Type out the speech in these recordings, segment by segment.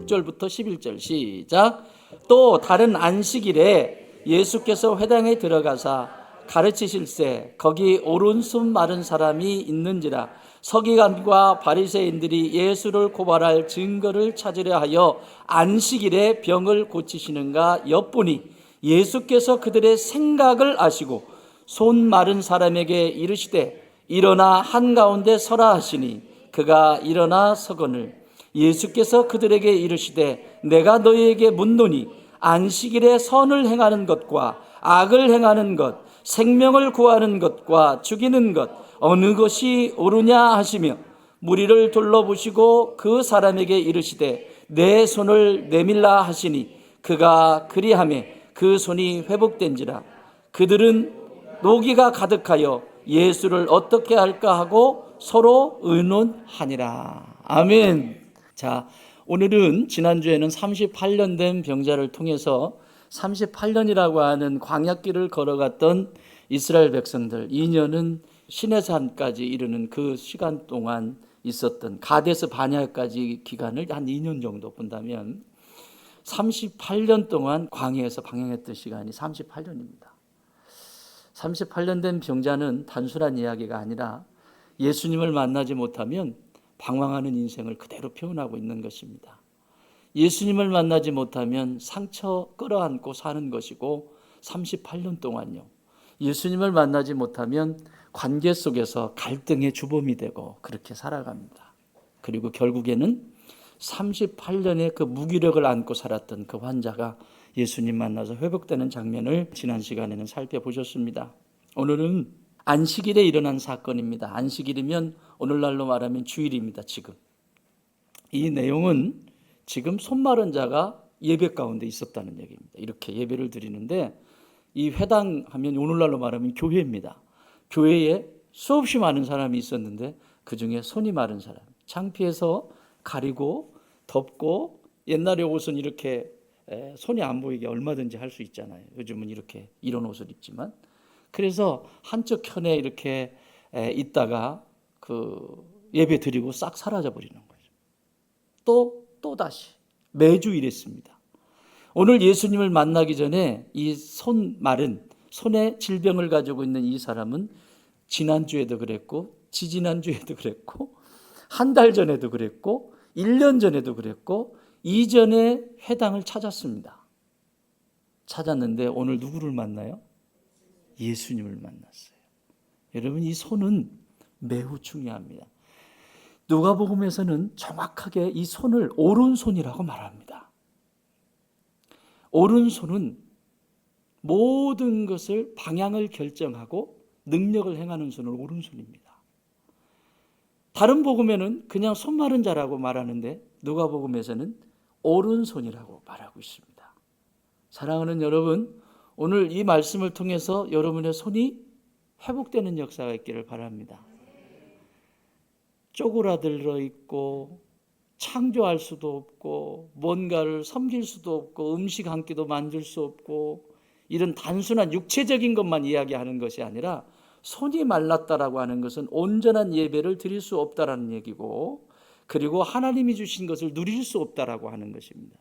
6절부터 11절 시작. 또 다른 안식일에 예수께서 회당에 들어가사 가르치실세 거기 오른손 마른 사람이 있는지라. 서기관과 바리새인들이 예수를 고발할 증거를 찾으려 하여 안식일에 병을 고치시는가 엿보니 예수께서 그들의 생각을 아시고 손 마른 사람에게 이르시되 일어나 한가운데 서라 하시니 그가 일어나 서거늘 예수께서 그들에게 이르시되 내가 너희에게 묻노니 안식일에 선을 행하는 것과 악을 행하는 것, 생명을 구하는 것과 죽이는 것 어느 것이 옳으냐 하시며 무리를 둘러보시고 그 사람에게 이르시되 내 손을 내밀라 하시니 그가 그리하매 그 손이 회복된지라. 그들은 노기가 가득하여 예수를 어떻게 할까 하고 서로 의논하니라. 아멘. 자, 오늘은 지난주에는 38년 된 병자를 통해서 38년이라고 하는 광야길을 걸어갔던 이스라엘 백성들 2년은 시내산까지 이르는 그 시간 동안 있었던 가데스 바냐까지 기간을 한 2년 정도 본다면 38년 동안 광야에서 방황했던 시간이 38년입니다. 38년 된 병자는 단순한 이야기가 아니라 예수님을 만나지 못하면 방황하는 인생을 그대로 표현하고 있는 것입니다. 예수님을 만나지 못하면 상처 끌어안고 사는 것이고 38년 동안요. 예수님을 만나지 못하면 관계 속에서 갈등의 주범이 되고 그렇게 살아갑니다. 그리고 결국에는 38년의 그 무기력을 안고 살았던 그 환자가 예수님 만나서 회복되는 장면을 지난 시간에는 살펴보셨습니다. 오늘은 안식일에 일어난 사건입니다. 안식일이면 오늘날로 말하면 주일입니다. 지금 이 내용은 지금 손 마른 자가 예배 가운데 있었다는 얘기입니다. 이렇게 예배를 드리는데 이 회당 하면 오늘날로 말하면 교회입니다. 교회에 수없이 많은 사람이 있었는데 그중에 손이 마른 사람, 창피해서 가리고 덮고, 옛날에 옷은 이렇게 손이 안 보이게 얼마든지 할 수 있잖아요. 요즘은 이렇게 이런 옷을 입지만, 그래서 한쪽 편에 이렇게 있다가 그 예배 드리고 싹 사라져 버리는 거죠. 또 다시 매주 이랬습니다. 오늘 예수님을 만나기 전에 이 손 마른, 손에 질병을 가지고 있는 이 사람은 지난주에도 그랬고 지지난주에도 그랬고 한 달 전에도 그랬고 1년 전에도 그랬고 이전에 회당을 찾았습니다. 찾았는데 오늘 누구를 만나요? 예수님을 만났어요. 여러분, 이 손은 매우 중요합니다. 누가복음에서는 정확하게 이 손을 오른손이라고 말합니다. 오른손은 모든 것을 방향을 결정하고 능력을 행하는 손을 오른손입니다. 다른 복음에는 그냥 손 마른 자라고 말하는데 누가복음에서는 오른손이라고 말하고 있습니다. 사랑하는 여러분, 오늘 이 말씀을 통해서 여러분의 손이 회복되는 역사가 있기를 바랍니다. 쪼그라들어 있고 창조할 수도 없고 뭔가를 섬길 수도 없고 음식 한 끼도 만들 수 없고 이런 단순한 육체적인 것만 이야기하는 것이 아니라 손이 말랐다라고 하는 것은 온전한 예배를 드릴 수 없다라는 얘기고, 그리고 하나님이 주신 것을 누릴 수 없다라고 하는 것입니다.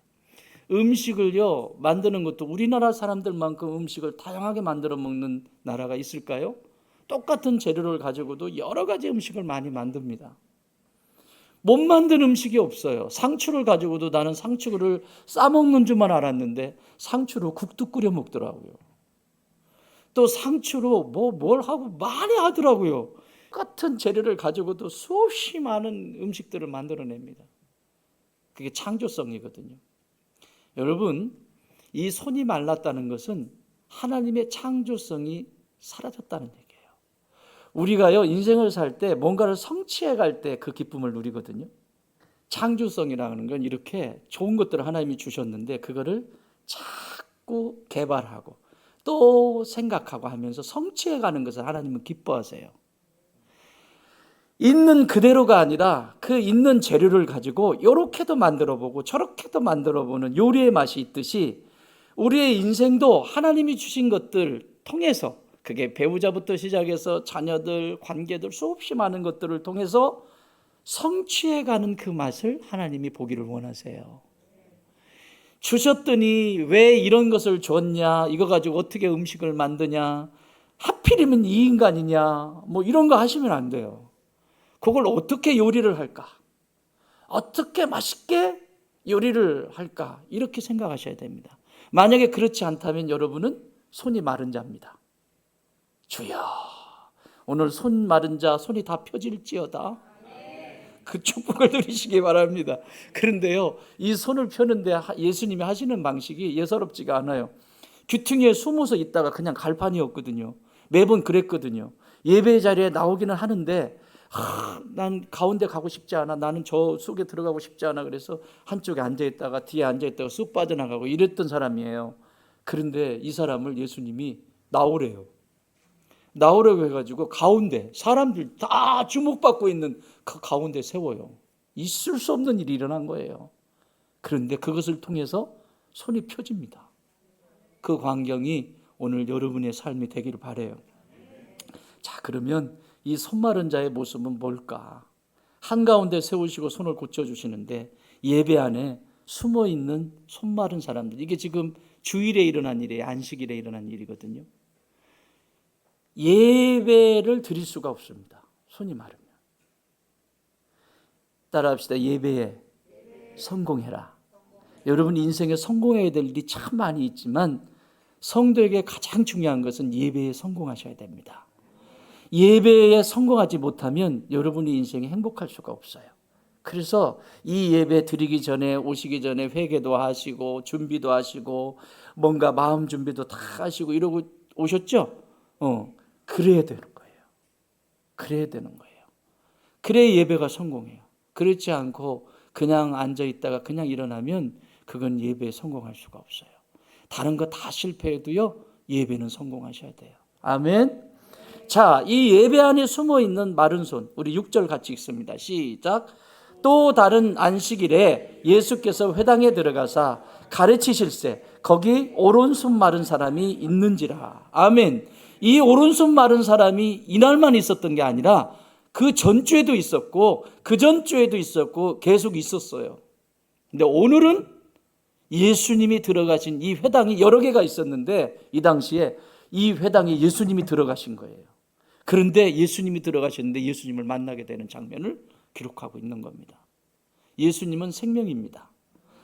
음식을요 만드는 것도 우리나라 사람들만큼 음식을 다양하게 만들어 먹는 나라가 있을까요? 똑같은 재료를 가지고도 여러 가지 음식을 많이 만듭니다. 못 만든 음식이 없어요. 상추를 가지고도 나는 상추를 싸먹는 줄만 알았는데 상추로 국도 끓여 먹더라고요. 또 상추로 뭘 하고 많이 하더라고요. 같은 재료를 가지고도 수없이 많은 음식들을 만들어냅니다. 그게 창조성이거든요. 여러분, 이 손이 말랐다는 것은 하나님의 창조성이 사라졌다는 얘기예요. 우리가요 인생을 살 때 뭔가를 성취해 갈 때 그 기쁨을 누리거든요. 창조성이라는 건 이렇게 좋은 것들을 하나님이 주셨는데 그거를 자꾸 개발하고 또 생각하고 하면서 성취해 가는 것을 하나님은 기뻐하세요. 있는 그대로가 아니라 그 있는 재료를 가지고 이렇게도 만들어보고 저렇게도 만들어보는 요리의 맛이 있듯이 우리의 인생도 하나님이 주신 것들 통해서, 그게 배우자부터 시작해서 자녀들, 관계들 수없이 많은 것들을 통해서 성취해가는 그 맛을 하나님이 보기를 원하세요. 주셨더니 왜 이런 것을 줬냐, 이거 가지고 어떻게 음식을 만드냐, 하필이면 이 인간이냐, 뭐 이런 거 하시면 안 돼요. 그걸 어떻게 요리를 할까, 어떻게 맛있게 요리를 할까, 이렇게 생각하셔야 됩니다. 만약에 그렇지 않다면 여러분은 손이 마른 자입니다. 주여, 오늘 손 마른 자 손이 다 펴질지어다. 그 축복을 누리시기 바랍니다. 그런데요, 이 손을 펴는데 예수님이 하시는 방식이 예사롭지가 않아요. 귀퉁이에 숨어서 있다가 그냥 갈판이었거든요. 매번 그랬거든요. 예배 자리에 나오기는 하는데 난 가운데 가고 싶지 않아, 나는 저 속에 들어가고 싶지 않아, 그래서 한쪽에 앉아있다가 뒤에 앉아있다가 쑥 빠져나가고 이랬던 사람이에요. 그런데 이 사람을 예수님이 나오래요. 나오라고 해가지고 가운데 사람들 다 주목받고 있는 그 가운데 세워요. 있을 수 없는 일이 일어난 거예요. 그런데 그것을 통해서 손이 펴집니다. 그 광경이 오늘 여러분의 삶이 되기를 바라요. 자, 그러면 이 손 마른 자의 모습은 뭘까? 한가운데 세우시고 손을 고쳐주시는데 예배 안에 숨어있는 손 마른 사람들, 이게 지금 주일에 일어난 일이에요. 안식일에 일어난 일이거든요. 예배를 드릴 수가 없습니다. 손이 마르면. 따라합시다. 예배에 성공해라. 여러분 인생에 성공해야 될 일이 참 많이 있지만 성도에게 가장 중요한 것은 예배에 성공하셔야 됩니다. 예배에 성공하지 못하면 여러분의 인생에 행복할 수가 없어요. 그래서 이 예배 드리기 전에, 오시기 전에 회개도 하시고 준비도 하시고 뭔가 마음 준비도 다 하시고 이러고 오셨죠? 그래야 되는 거예요. 그래야 되는 거예요. 그래야 예배가 성공해요. 그렇지 않고 그냥 앉아 있다가 그냥 일어나면 그건 예배에 성공할 수가 없어요. 다른 거 다 실패해도요, 예배는 성공하셔야 돼요. 아멘. 자, 이 예배 안에 숨어 있는 마른 손, 우리 6절 같이 읽습니다. 시작. 또 다른 안식일에 예수께서 회당에 들어가사 가르치실세 거기 오른손 마른 사람이 있는지라. 아멘. 이 오른손 마른 사람이 이날만 있었던 게 아니라 그 전주에도 있었고 그 전주에도 있었고 계속 있었어요. 근데 오늘은 예수님이 들어가신 이 회당이 여러 개가 있었는데 이 당시에 이 회당에 예수님이 들어가신 거예요. 그런데 예수님이 들어가셨는데 예수님을 만나게 되는 장면을 기록하고 있는 겁니다. 예수님은 생명입니다.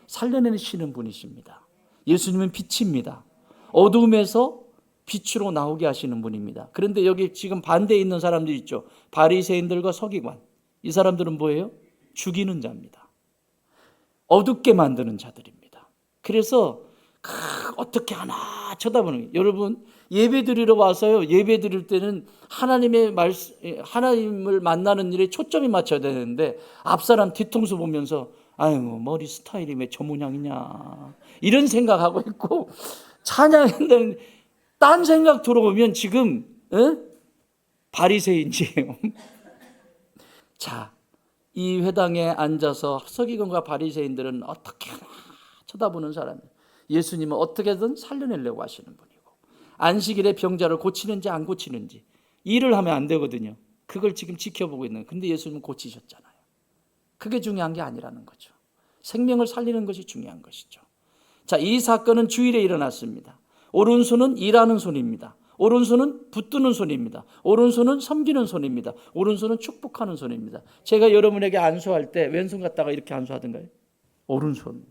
살려내시는 분이십니다. 예수님은 빛입니다. 어두움에서 빛으로 나오게 하시는 분입니다. 그런데 여기 지금 반대에 있는 사람들 있죠. 바리새인들과 서기관. 이 사람들은 뭐예요? 죽이는 자입니다. 어둡게 만드는 자들입니다. 그래서 어떻게 하나 쳐다보는 거예요. 여러분 예배 드리러 와서요, 예배 드릴 때는 하나님을 만나는 일에 초점이 맞춰야 되는데 앞사람 뒤통수 보면서 아유 머리 스타일이 왜 저 모양이냐 이런 생각하고 있고, 찬양한다는 딴 생각 들어오면 지금 바리새인이에요. 자, 이 회당에 앉아서 서기관과 바리새인들은 어떻게 하나 쳐다보는 사람이에요. 예수님은 어떻게든 살려내려고 하시는 분이고, 안식일에 병자를 고치는지 안 고치는지 일을 하면 안 되거든요. 그걸 지금 지켜보고 있는. 근데 예수님은 고치셨잖아요. 그게 중요한 게 아니라는 거죠. 생명을 살리는 것이 중요한 것이죠. 자, 이 사건은 주일에 일어났습니다. 오른손은 일하는 손입니다. 오른손은 붙드는 손입니다. 오른손은 섬기는 손입니다. 오른손은 축복하는 손입니다. 제가 여러분에게 안수할 때 왼손 갖다가 이렇게 안수하던가요? 오른손.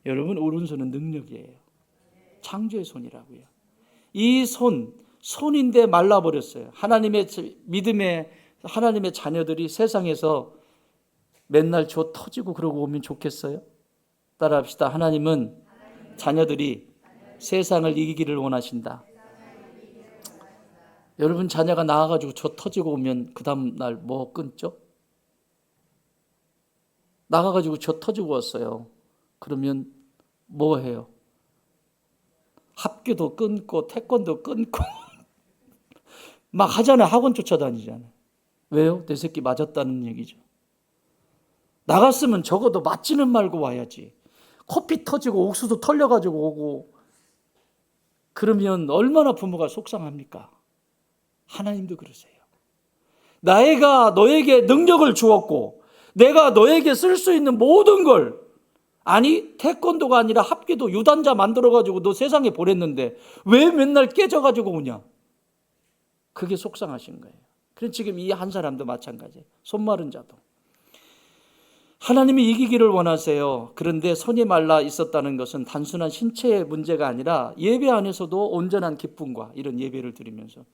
여러분 오른손은 능력이에요. 창조의 손이라고요. 이 손인데 말라버렸어요. 하나님의 믿음의 하나님의 자녀들이 세상에서 맨날 저 터지고 그러고 오면 좋겠어요? 따라합시다. 하나님은 자녀들이 세상을 이기기를 원하신다. 여러분 자녀가 나와가지고 저 터지고 오면 그 다음 날 뭐 끊죠? 나가가지고 저 터지고 왔어요. 그러면 뭐 해요? 합교도 끊고 태권도 끊고 막 하잖아요. 학원 쫓아다니잖아요. 왜요? 내 새끼 맞았다는 얘기죠. 나갔으면 적어도 맞지는 말고 와야지. 코피 터지고 옥수수 털려가지고 오고 그러면 얼마나 부모가 속상합니까? 하나님도 그러세요. 내가 너에게 능력을 주었고 내가 너에게 쓸 수 있는 모든 걸 아니 태권도가 아니라 합기도 유단자 만들어가지고 너 세상에 보냈는데 왜 맨날 깨져가지고 오냐. 그게 속상하신 거예요. 그래서 지금 이 한 사람도 마찬가지예요. 손 마른 자도. 하나님이 이기기를 원하세요. 그런데 손이 말라 있었다는 것은 단순한 신체의 문제가 아니라 예배 안에서도 온전한 기쁨과 이런 예배를 드리면서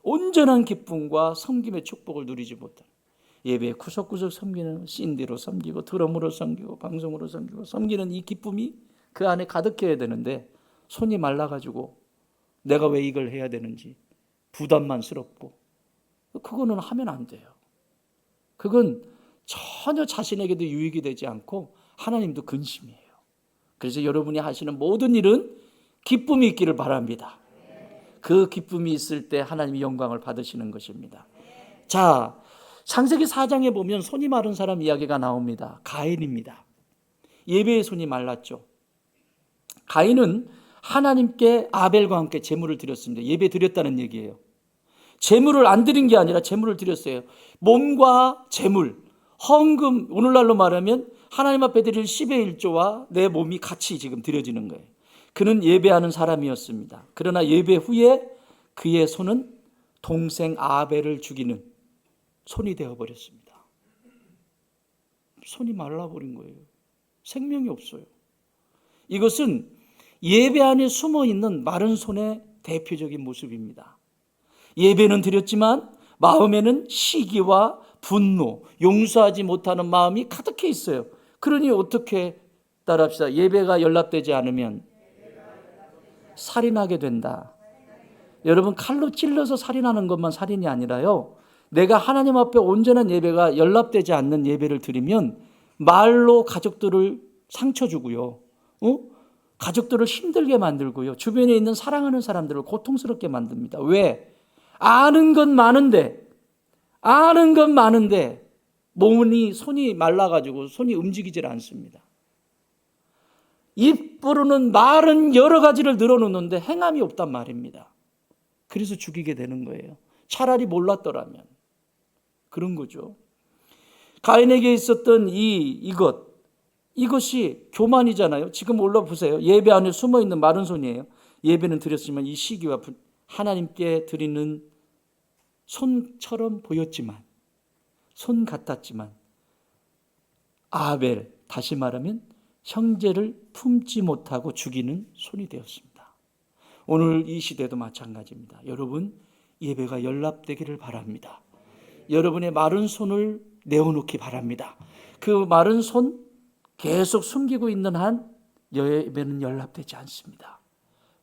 온전한 기쁨과 섬김의 축복을 누리지 못한 예배에 구석구석 섬기는 CD로 섬기고 드럼으로 섬기고 방송으로 섬기고 섬기는 이 기쁨이 그 안에 가득해야 되는데 손이 말라가지고 내가 왜 이걸 해야 되는지 부담만스럽고 그거는 하면 안 돼요. 그건 전혀 자신에게도 유익이 되지 않고 하나님도 근심이에요. 그래서 여러분이 하시는 모든 일은 기쁨이 있기를 바랍니다. 그 기쁨이 있을 때 하나님이 영광을 받으시는 것입니다. 자, 창세기 4장에 보면 손이 마른 사람 이야기가 나옵니다. 가인입니다. 예배의 손이 말랐죠. 가인은 하나님께 아벨과 함께 제물을 드렸습니다. 예배 드렸다는 얘기예요. 제물을 안 드린 게 아니라 제물을 드렸어요. 몸과 제물, 헌금, 오늘날로 말하면 하나님 앞에 드릴 10의 1조와 내 몸이 같이 지금 드려지는 거예요. 그는 예배하는 사람이었습니다. 그러나 예배 후에 그의 손은 동생 아벨을 죽이는 손이 되어버렸습니다. 손이 말라버린 거예요. 생명이 없어요. 이것은 예배 안에 숨어있는 마른 손의 대표적인 모습입니다. 예배는 드렸지만 마음에는 시기와 분노, 용서하지 못하는 마음이 가득해 있어요. 그러니 어떻게 따라합시다. 예배가 연락되지 않으면 살인하게 된다. 여러분 칼로 찔러서 살인하는 것만 살인이 아니라요. 내가 하나님 앞에 온전한 예배가 연락되지 않는 예배를 드리면 말로 가족들을 상처 주고요. 가족들을 힘들게 만들고요. 주변에 있는 사랑하는 사람들을 고통스럽게 만듭니다. 왜? 아는 건 많은데 손이 말라가지고 손이 움직이질 않습니다. 입으로는 말은 여러 가지를 늘어놓는데 행함이 없단 말입니다. 그래서 죽이게 되는 거예요. 차라리 몰랐더라면. 그런 거죠. 가인에게 있었던 이것이 교만이잖아요. 지금 올라보세요. 예배 안에 숨어있는 마른 손이에요. 예배는 드렸지만 이 시기와 하나님께 드리는 손처럼 보였지만, 손 같았지만 아벨, 다시 말하면 형제를 품지 못하고 죽이는 손이 되었습니다. 오늘 이 시대도 마찬가지입니다. 여러분 예배가 연락되기를 바랍니다. 여러분의 마른 손을 내어놓기 바랍니다. 그 마른 손 계속 숨기고 있는 한 예배는 연락되지 않습니다.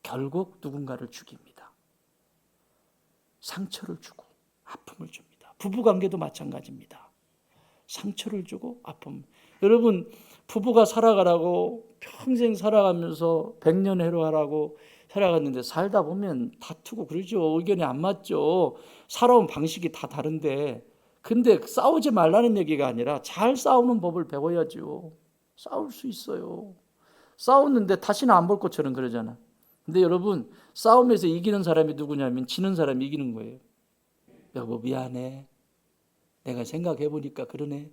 결국 누군가를 죽입니다. 상처를 주고 아픔을 줍니다. 부부관계도 마찬가지입니다. 상처를 주고 아픔. 여러분 부부가 살아가라고 평생 살아가면서 백년해로하라고 살아갔는데 살다 보면 다투고 그러죠. 의견이 안 맞죠. 살아온 방식이 다 다른데 근데 싸우지 말라는 얘기가 아니라 잘 싸우는 법을 배워야죠. 싸울 수 있어요. 싸웠는데 다시는 안 볼 것처럼 그러잖아. 근데 여러분 싸움에서 이기는 사람이 누구냐면 지는 사람이 이기는 거예요. 여보 미안해. 내가 생각해보니까 그러네.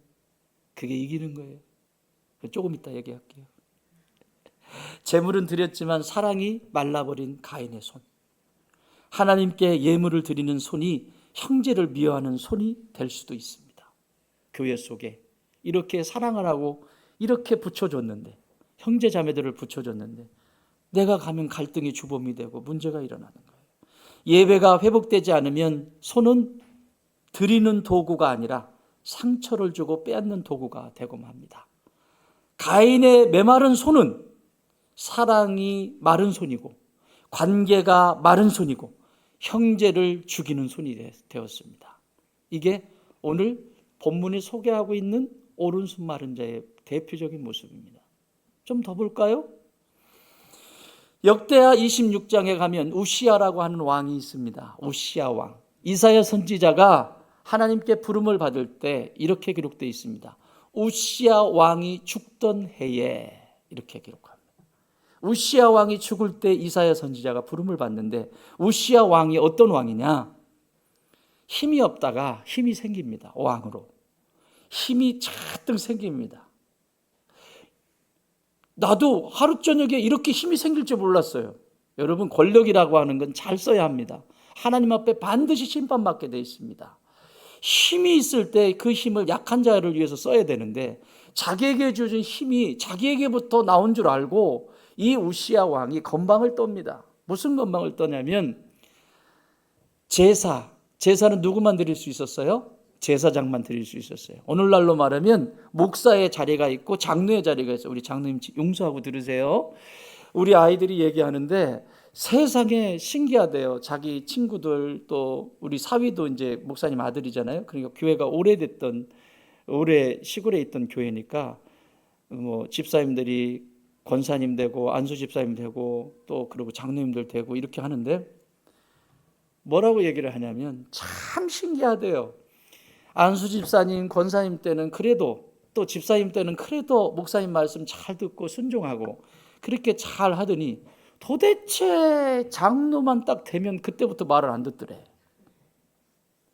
그게 이기는 거예요. 조금 이따 얘기할게요. 제물은 드렸지만 사랑이 말라버린 가인의 손. 하나님께 예물을 드리는 손이 형제를 미워하는 손이 될 수도 있습니다. 교회 속에 이렇게 사랑을 하고 이렇게 붙여줬는데 형제 자매들을 붙여줬는데 내가 가면 갈등이 주범이 되고 문제가 일어나는 거예요. 예배가 회복되지 않으면 손은 드리는 도구가 아니라 상처를 주고 빼앗는 도구가 되고 합니다. 가인의 메마른 손은 사랑이 마른 손이고 관계가 마른 손이고 형제를 죽이는 손이 되었습니다. 이게 오늘 본문이 소개하고 있는 오른손 마른 자의 대표적인 모습입니다. 좀 더 볼까요? 역대하 26장에 가면 우시아라고 하는 왕이 있습니다. 우시아 왕. 이사야 선지자가 하나님께 부름을 받을 때 이렇게 기록되어 있습니다. 우시아 왕이 죽던 해에 이렇게 기록합니다. 우시아 왕이 죽을 때 이사야 선지자가 부름을 받는데 우시아 왕이 어떤 왕이냐? 힘이 없다가 힘이 생깁니다. 왕으로. 힘이 잔뜩 생깁니다. 나도 하루 저녁에 이렇게 힘이 생길 줄 몰랐어요. 여러분, 권력이라고 하는 건 잘 써야 합니다. 하나님 앞에 반드시 심판받게 돼 있습니다. 힘이 있을 때 그 힘을 약한 자를 위해서 써야 되는데 자기에게 주신 힘이 자기에게부터 나온 줄 알고 이 우시야 왕이 건방을 떱니다. 무슨 건방을 떠냐면 제사는 누구만 드릴 수 있었어요? 제사장만 드릴 수 있었어요. 오늘날로 말하면 목사의 자리가 있고 장로의 자리가 있어요. 우리 장로님 용서하고 들으세요. 우리 아이들이 얘기하는데 세상에 신기하대요. 자기 친구들 또 우리 사위도 이제 목사님 아들이잖아요. 그러니까 교회가 오래 시골에 있던 교회니까 뭐 집사님들이 권사님 되고 안수 집사님 되고 또 그리고 장로님들 되고 이렇게 하는데 뭐라고 얘기를 하냐면 참 신기하대요. 안수 집사님, 권사님 때는 그래도 또 집사님 때는 그래도 목사님 말씀 잘 듣고 순종하고 그렇게 잘 하더니 도대체 장로만 딱 되면 그때부터 말을 안 듣더래.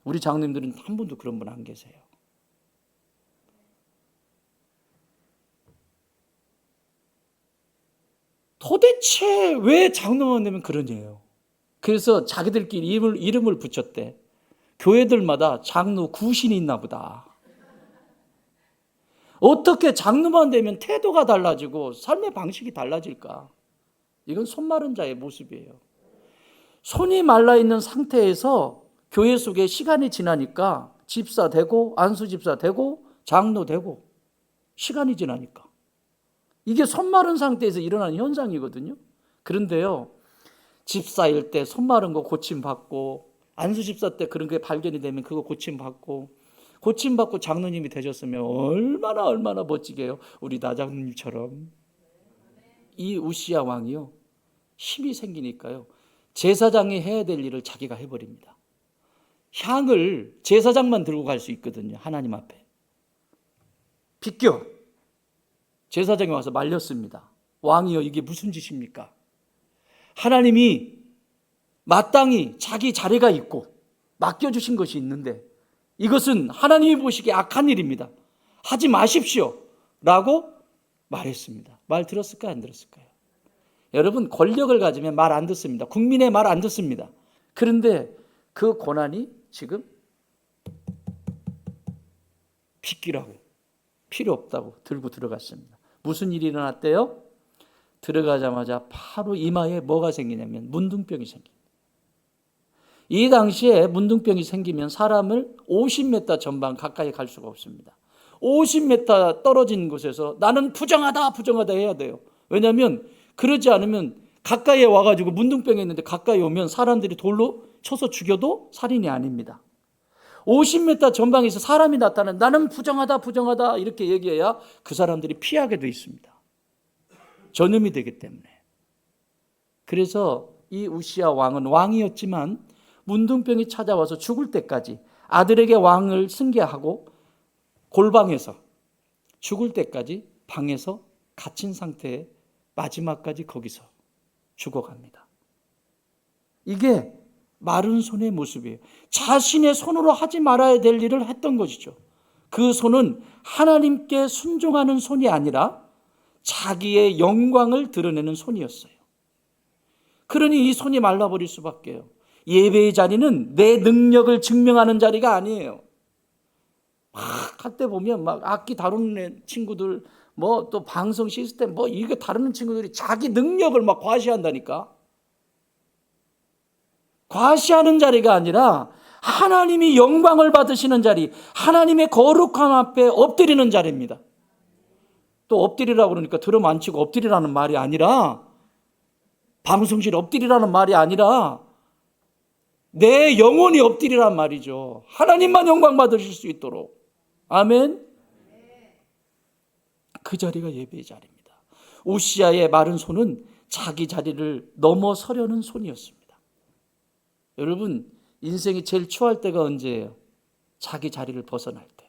우리 장로님들은 한 분도 그런 분 안 계세요. 도대체 왜 장로만 되면 그러냐요. 그래서 자기들끼리 이름을 붙였대. 교회들마다 장로 구신이 있나 보다. 어떻게 장로만 되면 태도가 달라지고 삶의 방식이 달라질까? 이건 손 마른 자의 모습이에요. 손이 말라 있는 상태에서 교회 속에 시간이 지나니까 집사 되고 안수 집사 되고 장로 되고 시간이 지나니까 이게 손 마른 상태에서 일어나는 현상이거든요. 그런데요, 집사일 때 손 마른 거 고침받고 안수 집사 때 그런 게 발견이 되면 그거 고침받고 장로님이 되셨으면 얼마나 멋지게요. 우리 나장님처럼. 이 우시야 왕이요, 힘이 생기니까요, 제사장이 해야 될 일을 자기가 해버립니다. 향을 제사장만 들고 갈 수 있거든요. 하나님 앞에 비껴. 제사장이 와서 말렸습니다. 왕이요, 이게 무슨 짓입니까? 하나님이 마땅히 자기 자리가 있고 맡겨주신 것이 있는데 이것은 하나님이 보시기에 악한 일입니다. 하지 마십시오 라고 말했습니다. 말 들었을까요? 안 들었을까요? 여러분, 권력을 가지면 말 안 듣습니다. 국민의 말 안 듣습니다. 그런데 그 고난이 지금 비키라고 필요 없다고 들고 들어갔습니다. 무슨 일이 일어났대요? 들어가자마자 바로 이마에 뭐가 생기냐면 문둥병이 생깁니다. 이 당시에 문둥병이 생기면 사람을 50m 전방 가까이 갈 수가 없습니다. 50m 떨어진 곳에서 나는 부정하다 해야 돼요. 왜냐하면 그러지 않으면 가까이에 와가지고 문둥병이 있는데 가까이 오면 사람들이 돌로 쳐서 죽여도 살인이 아닙니다. 50m 전방에서 사람이 나타나면 나는 부정하다 이렇게 얘기해야 그 사람들이 피하게 돼 있습니다. 전염이 되기 때문에. 그래서 이 우시야 왕은 왕이었지만 문둥병이 찾아와서 죽을 때까지 아들에게 왕을 승계하고 골방에서 죽을 때까지 방에서 갇힌 상태에 마지막까지 거기서 죽어갑니다. 이게 마른 손의 모습이에요. 자신의 손으로 하지 말아야 될 일을 했던 것이죠. 그 손은 하나님께 순종하는 손이 아니라 자기의 영광을 드러내는 손이었어요. 그러니 이 손이 말라버릴 수밖에요. 예배의 자리는 내 능력을 증명하는 자리가 아니에요. 막 할 때 보면 막 악기 다루는 친구들, 뭐 또 방송 시스템 뭐 이거 다루는 친구들이 자기 능력을 막 과시한다니까. 과시하는 자리가 아니라 하나님이 영광을 받으시는 자리, 하나님의 거룩함 앞에 엎드리는 자리입니다. 또 엎드리라고 그러니까 드럼 안 치고 엎드리라는 말이 아니라, 방송실 엎드리라는 말이 아니라 내 영혼이 엎드리란 말이죠. 하나님만 영광 받으실 수 있도록. 아멘. 그 자리가 예배의 자리입니다. 우시야의 마른 손은 자기 자리를 넘어서려는 손이었습니다. 여러분, 인생이 제일 추할 때가 언제예요? 자기 자리를 벗어날 때.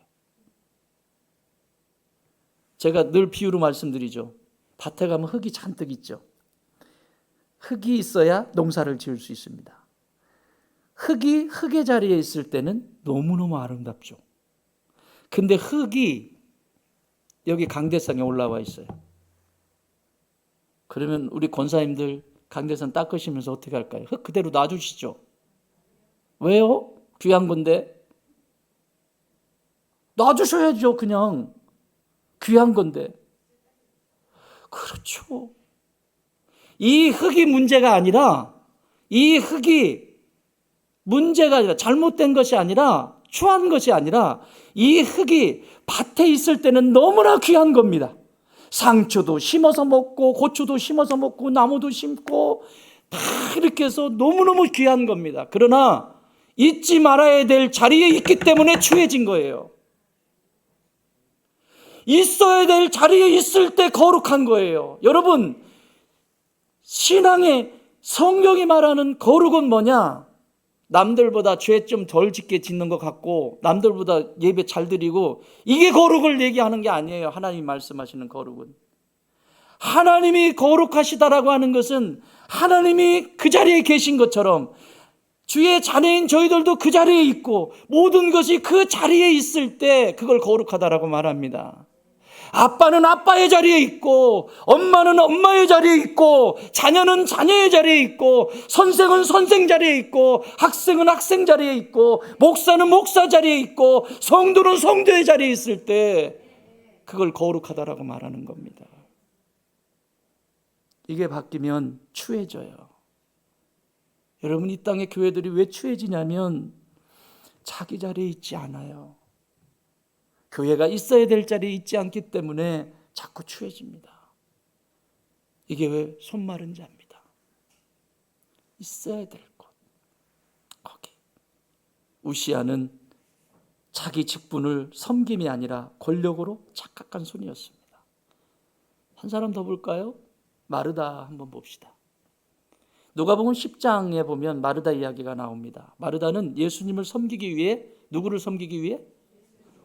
제가 늘 비유로 말씀드리죠. 밭에 가면 흙이 잔뜩 있죠. 흙이 있어야 농사를 지을 수 있습니다. 흙이 흙의 자리에 있을 때는 너무너무 아름답죠. 근데 흙이 여기 강대상에 올라와 있어요. 그러면 우리 권사님들 강대상 닦으시면서 어떻게 할까요? 흙 그대로 놔주시죠. 왜요? 귀한 건데. 놔주셔야죠. 그냥 귀한 건데. 그렇죠. 이 흙이 문제가 아니라, 이 흙이 문제가 아니라, 잘못된 것이 아니라, 추한 것이 아니라, 이 흙이 밭에 있을 때는 너무나 귀한 겁니다. 상추도 심어서 먹고, 고추도 심어서 먹고, 나무도 심고, 다 이렇게 해서 너무너무 귀한 겁니다. 그러나 잊지 말아야 될 자리에 있기 때문에 추해진 거예요. 있어야 될 자리에 있을 때 거룩한 거예요. 여러분, 신앙의 성경이 말하는 거룩은 뭐냐? 남들보다 죄 좀 덜 짓게 짓는 것 같고, 남들보다 예배 잘 드리고, 이게 거룩을 얘기하는 게 아니에요. 하나님이 말씀하시는 거룩은. 하나님이 거룩하시다라고 하는 것은 하나님이 그 자리에 계신 것처럼 주의 자녀인 저희들도 그 자리에 있고, 모든 것이 그 자리에 있을 때 그걸 거룩하다라고 말합니다. 아빠는 아빠의 자리에 있고, 엄마는 엄마의 자리에 있고, 자녀는 자녀의 자리에 있고, 선생은 선생 자리에 있고, 학생은 학생 자리에 있고, 목사는 목사 자리에 있고, 성도는 성도의 자리에 있을 때 그걸 거룩하다라고 말하는 겁니다. 이게 바뀌면 추해져요. 여러분, 이 땅의 교회들이 왜 추해지냐면 자기 자리에 있지 않아요. 교회가 있어야 될 자리에 있지 않기 때문에 자꾸 추해집니다. 이게 왜 손마른 자입니다. 있어야 될 곳, 거기. 우시아는 자기 직분을 섬김이 아니라 권력으로 착각한 손이었습니다. 한 사람 더 볼까요? 마르다 한번 봅시다. 누가복음 10장에 보면 마르다 이야기가 나옵니다. 마르다는 예수님을 섬기기 위해, 누구를 섬기기 위해?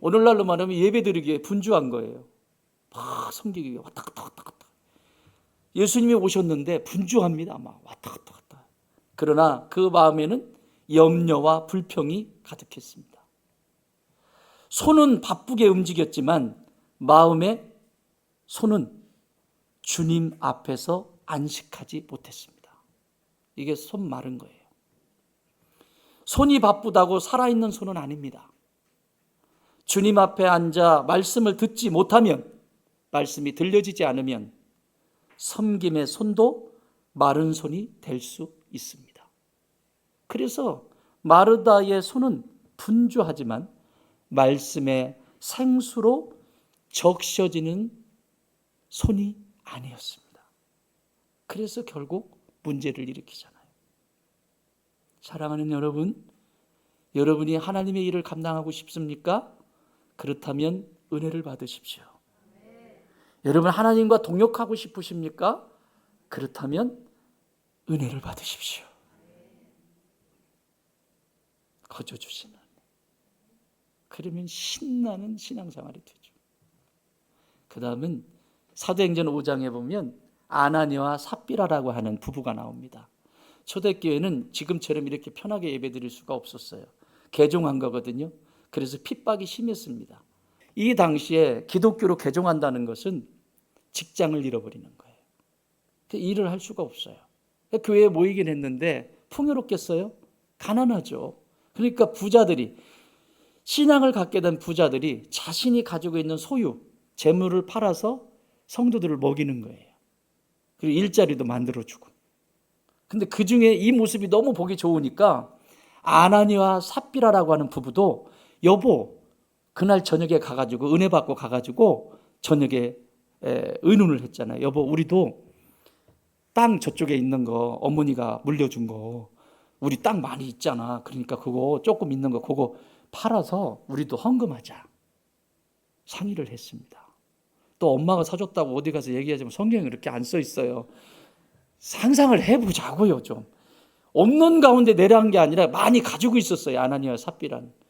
오늘날로 말하면 예배드리기 위해 분주한 거예요. 막 섬기기 위해 왔다 갔다 왔다 갔다. 예수님이 오셨는데 분주합니다. 막 왔다 갔다 갔다. 그러나 그 마음에는 염려와 불평이 가득했습니다. 손은 바쁘게 움직였지만 마음의 손은 주님 앞에서 안식하지 못했습니다. 이게 손 마른 거예요. 손이 바쁘다고 살아있는 손은 아닙니다. 주님 앞에 앉아 말씀을 듣지 못하면, 말씀이 들려지지 않으면 섬김의 손도 마른 손이 될 수 있습니다. 그래서 마르다의 손은 분주하지만 말씀의 생수로 적셔지는 손이 아니었습니다. 그래서 결국 문제를 일으키잖아요. 사랑하는 여러분, 여러분이 하나님의 일을 감당하고 싶습니까? 그렇다면 은혜를 받으십시오. 여러분, 하나님과 동역하고 싶으십니까? 그렇다면 은혜를 받으십시오. 거저 주시는. 그러면 신나는 신앙생활이 되죠. 그 다음은 사도행전 5장에 보면 아나니와 삽비라라고 하는 부부가 나옵니다. 초대교회는 지금처럼 이렇게 편하게 예배드릴 수가 없었어요. 개종한 거거든요. 그래서 핍박이 심했습니다. 이 당시에 기독교로 개종한다는 것은 직장을 잃어버리는 거예요. 일을 할 수가 없어요. 교회에 모이긴 했는데 풍요롭겠어요? 가난하죠. 그러니까 부자들이, 신앙을 갖게 된 부자들이 자신이 가지고 있는 소유, 재물을 팔아서 성도들을 먹이는 거예요. 그리고 일자리도 만들어주고. 근데 그 중에 이 모습이 너무 보기 좋으니까 아나니와 삽비라라고 하는 부부도, 여보, 그날 저녁에 가가지고 은혜 받고 가가지고 저녁에 의논을 했잖아요. 여보, 우리도 땅 저쪽에 있는 거, 어머니가 물려준 거, 우리 땅 많이 있잖아. 그러니까 그거 조금 있는 거 그거 팔아서 우리도 헌금하자. 상의를 했습니다. 또 엄마가 사줬다고 어디 가서 얘기하지만 성경에 그렇게 안 써 있어요. 상상을 해보자고요. 좀 없는 가운데 내려한 게 아니라 많이 가지고 있었어요. 아나니와 삽비라는.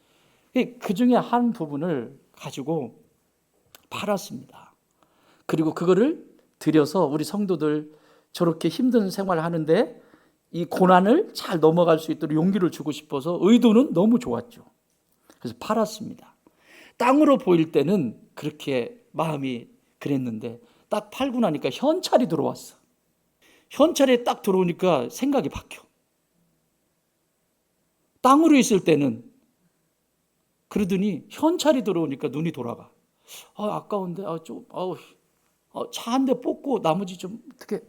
그 중에 한 부분을 가지고 팔았습니다. 그리고 그거를 들여서 우리 성도들 저렇게 힘든 생활을 하는데 이 고난을 잘 넘어갈 수 있도록 용기를 주고 싶어서 의도는 너무 좋았죠. 그래서 팔았습니다. 땅으로 보일 때는 그렇게 마음이 그랬는데 딱 팔고 나니까 현찰이 들어왔어. 현찰에 딱 들어오니까 생각이 바뀌어. 땅으로 있을 때는 그러더니 현찰이 들어오니까 눈이 돌아가. 아까운데, 차 한 대 뽑고 나머지 좀 어떻게,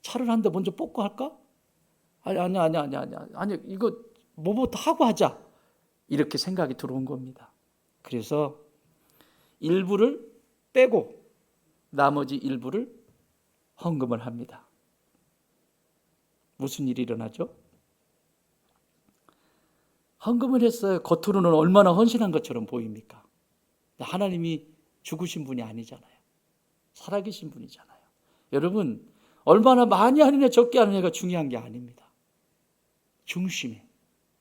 차를 한 대 먼저 뽑고 할까? 아니, 이거 뭐부터 하고 하자. 이렇게 생각이 들어온 겁니다. 그래서 일부를 빼고 나머지 일부를 헌금을 합니다. 무슨 일이 일어나죠? 헌금을 했어요. 겉으로는 얼마나 헌신한 것처럼 보입니까? 하나님이 죽으신 분이 아니잖아요. 살아계신 분이잖아요. 여러분, 얼마나 많이 하느냐 적게 하느냐가 중요한 게 아닙니다. 중심에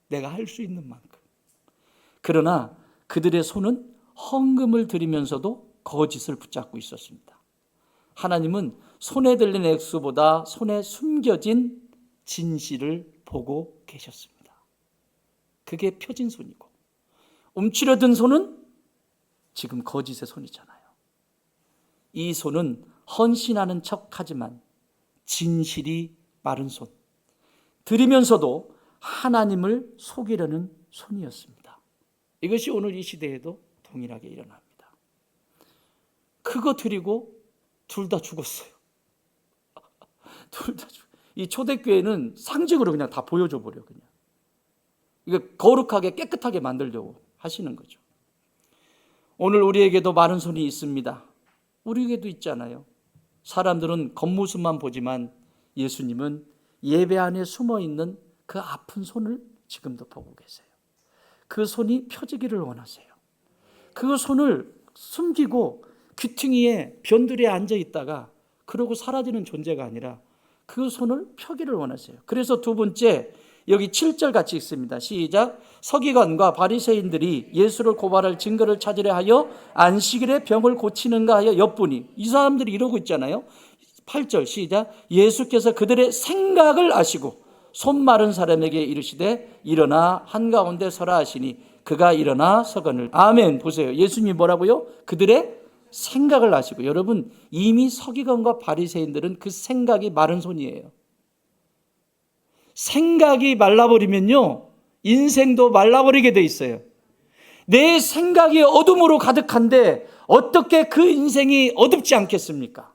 내가 할 수 있는 만큼. 그러나 그들의 손은 헌금을 드리면서도 거짓을 붙잡고 있었습니다. 하나님은 손에 들린 액수보다 손에 숨겨진 진실을 보고 계셨습니다. 그게 펴진 손이고, 움츠려든 손은 지금 거짓의 손이잖아요. 이 손은 헌신하는 척하지만 진실이 마른 손, 드리면서도 하나님을 속이려는 손이었습니다. 이것이 오늘 이 시대에도 동일하게 일어납니다. 그거 드리고 둘 다 죽었어요. 둘 다 죽. 이 초대교회는 상징으로 그냥 다 보여줘 버려. 그냥 이거 거룩하게 깨끗하게 만들려고 하시는 거죠. 오늘 우리에게도 마른 손이 있습니다. 우리에게도 있잖아요. 사람들은 겉모습만 보지만 예수님은 예배 안에 숨어 있는 그 아픈 손을 지금도 보고 계세요. 그 손이 펴지기를 원하세요. 그 손을 숨기고 귀퉁이에 변두리에 앉아 있다가 그러고 사라지는 존재가 아니라 그 손을 펴기를 원하세요. 그래서 두 번째, 여기 7절 같이 읽습니다. 시작. 서기관과 바리새인들이 예수를 고발할 증거를 찾으려 하여 안식일에 병을 고치는가 하여 엿보니, 이 사람들이 이러고 있잖아요. 8절 시작. 예수께서 그들의 생각을 아시고 손 마른 사람에게 이르시되 일어나 한가운데 서라 하시니 그가 일어나 서거늘. 아멘. 보세요. 예수님이 뭐라고요? 그들의 생각을 아시고. 여러분, 이미 서기관과 바리새인들은 그 생각이 마른 손이에요. 생각이 말라버리면요, 인생도 말라버리게 돼 있어요. 내 생각이 어둠으로 가득한데 어떻게 그 인생이 어둡지 않겠습니까?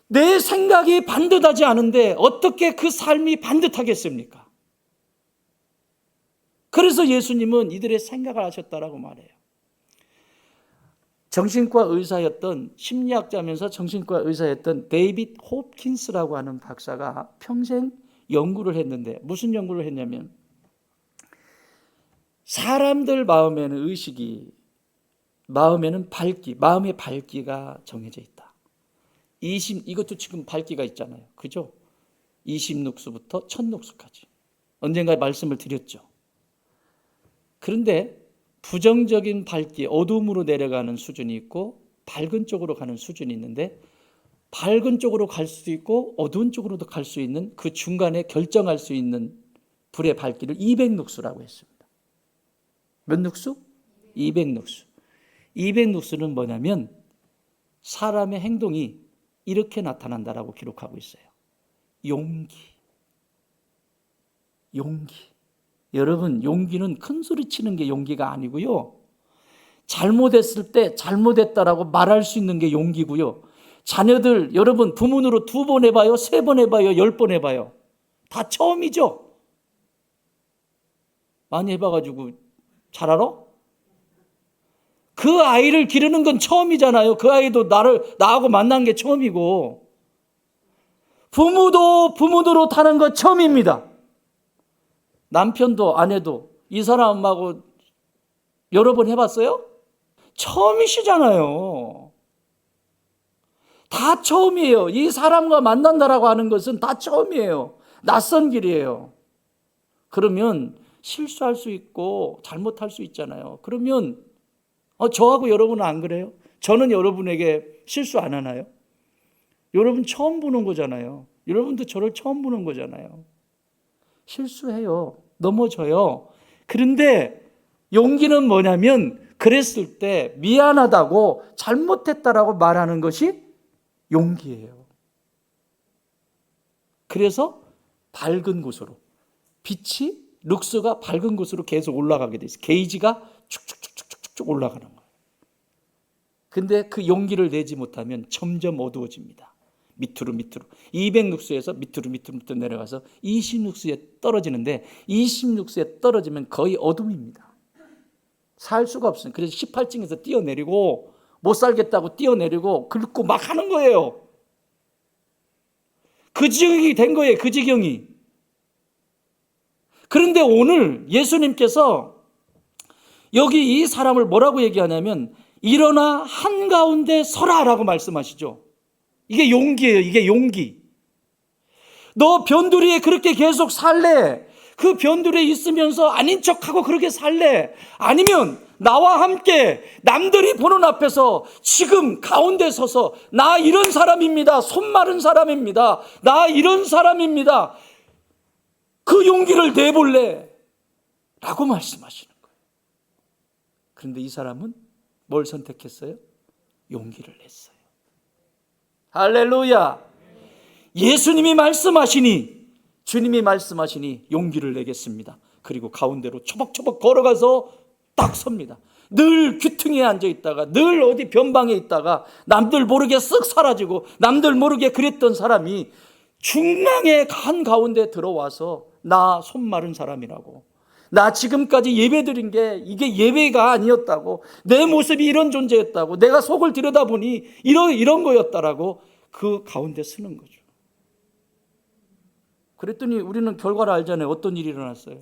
내 생각이 반듯하지 않은데 어떻게 그 삶이 반듯하겠습니까? 그래서 예수님은 이들의 생각을 하셨다라고 말해요. 정신과 의사였던, 심리학자면서 정신과 의사였던 데이빗 홉킨스라고 하는 박사가 평생 연구를 했는데, 무슨 연구를 했냐면, 사람들 마음에는 의식이, 마음에는 마음의 밝기가 정해져 있다. 이것도 지금 밝기가 있잖아요. 그죠? 20룩스부터 1000룩스까지. 언젠가 말씀을 드렸죠. 그런데 부정적인 밝기, 어둠으로 내려가는 수준이 있고 밝은 쪽으로 가는 수준이 있는데, 밝은 쪽으로 갈 수도 있고 어두운 쪽으로도 갈 수 있는 그 중간에 결정할 수 있는 불의 밝기를 200룩스라고 했습니다. 몇 룩스? 200룩스. 200룩스는 뭐냐면 사람의 행동이 이렇게 나타난다라고 기록하고 있어요. 용기. 여러분, 용기는 큰 소리 치는 게 용기가 아니고요. 잘못했을 때 잘못했다라고 말할 수 있는 게 용기고요. 자녀들, 여러분, 부문으로 2번 해봐요, 3번 해봐요, 10번 해봐요. 다 처음이죠? 많이 해봐가지고 잘 알아? 그 아이를 기르는 건 처음이잖아요. 그 아이도 나하고 만난 게 처음이고, 부모도 부모도로 타는 건 처음입니다. 남편도 아내도 이 사람하고 여러 번 해봤어요? 처음이시잖아요. 다 처음이에요. 이 사람과 만난다라고 하는 것은 다 처음이에요. 낯선 길이에요. 그러면 실수할 수 있고 잘못할 수 있잖아요. 그러면 저하고 여러분은 안 그래요? 저는 여러분에게 실수 안 하나요? 여러분 처음 보는 거잖아요. 여러분도 저를 처음 보는 거잖아요. 실수해요. 넘어져요. 그런데 용기는 뭐냐면 그랬을 때 미안하다고, 잘못했다라고 말하는 것이 용기예요. 그래서 밝은 곳으로, 빛이 룩스가 밝은 곳으로 계속 올라가게 돼 있어요. 게이지가 쭉쭉쭉쭉쭉 올라가는 거예요. 근데 그 용기를 내지 못하면 점점 어두워집니다. 밑으로 200룩스에서 밑으로 내려가서 20룩스에 떨어지는데, 20룩스에 떨어지면 거의 어둠입니다. 살 수가 없어요. 그래서 18층에서 뛰어내리고, 못 살겠다고 뛰어내리고 긁고 막 하는 거예요. 그 지경이 된 거예요. 그 지경이. 그런데 오늘 예수님께서 여기 이 사람을 뭐라고 얘기하냐면, 일어나 한가운데 서라라고 말씀하시죠. 이게 용기예요. 이게 용기. 너 변두리에 그렇게 계속 살래? 그 변두리에 있으면서 아닌 척하고 그렇게 살래? 아니면 나와 함께 남들이 보는 앞에서 지금 가운데 서서 나 이런 사람입니다. 손 마른 사람입니다. 나 이런 사람입니다. 그 용기를 내볼래? 라고 말씀하시는 거예요. 그런데 이 사람은 뭘 선택했어요? 용기를 냈어요. 할렐루야. 예수님이 말씀하시니, 주님이 말씀하시니 용기를 내겠습니다. 그리고 가운데로 초박초박 걸어가서 딱 섭니다. 늘 귀퉁이에 앉아 있다가, 늘 어디 변방에 있다가 남들 모르게 쓱 사라지고 남들 모르게 그랬던 사람이 중앙의 한가운데 들어와서 나 손 마른 사람이라고, 나 지금까지 예배드린 게 이게 예배가 아니었다고, 내 모습이 이런 존재였다고, 내가 속을 들여다보니 이런 거였다라고 그 가운데 서는 거죠. 그랬더니 우리는 결과를 알잖아요. 어떤 일이 일어났어요?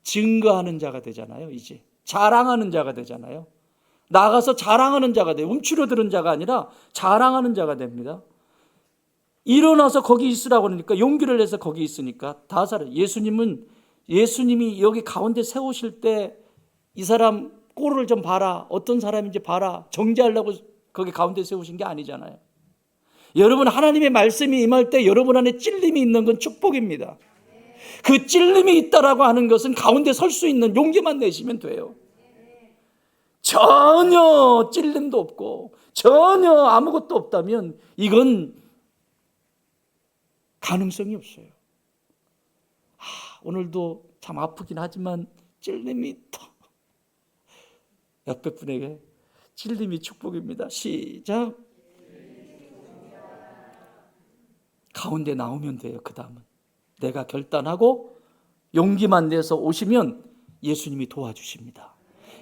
증거하는 자가 되잖아요. 이제 자랑하는 자가 되잖아요. 나가서 자랑하는 자가 돼요. 움츠러드는 자가 아니라 자랑하는 자가 됩니다. 일어나서 거기 있으라고 하니까, 용기를 내서 거기 있으니까 다 살아요. 예수님이 여기 가운데 세우실 때 이 사람 꼴을 좀 봐라, 어떤 사람인지 봐라, 정죄하려고 거기 가운데 세우신 게 아니잖아요. 여러분, 하나님의 말씀이 임할 때 여러분 안에 찔림이 있는 건 축복입니다. 그 찔림이 있다라고 하는 것은 가운데 설 수 있는 용기만 내시면 돼요. 전혀 찔림도 없고 전혀 아무것도 없다면 이건 가능성이 없어요. 오늘도 참 아프긴 하지만 찔림이 더, 옆에 분에게 찔림이 축복입니다. 시작. 가운데 나오면 돼요. 그 다음은 내가 결단하고 용기만 내서 오시면 예수님이 도와주십니다.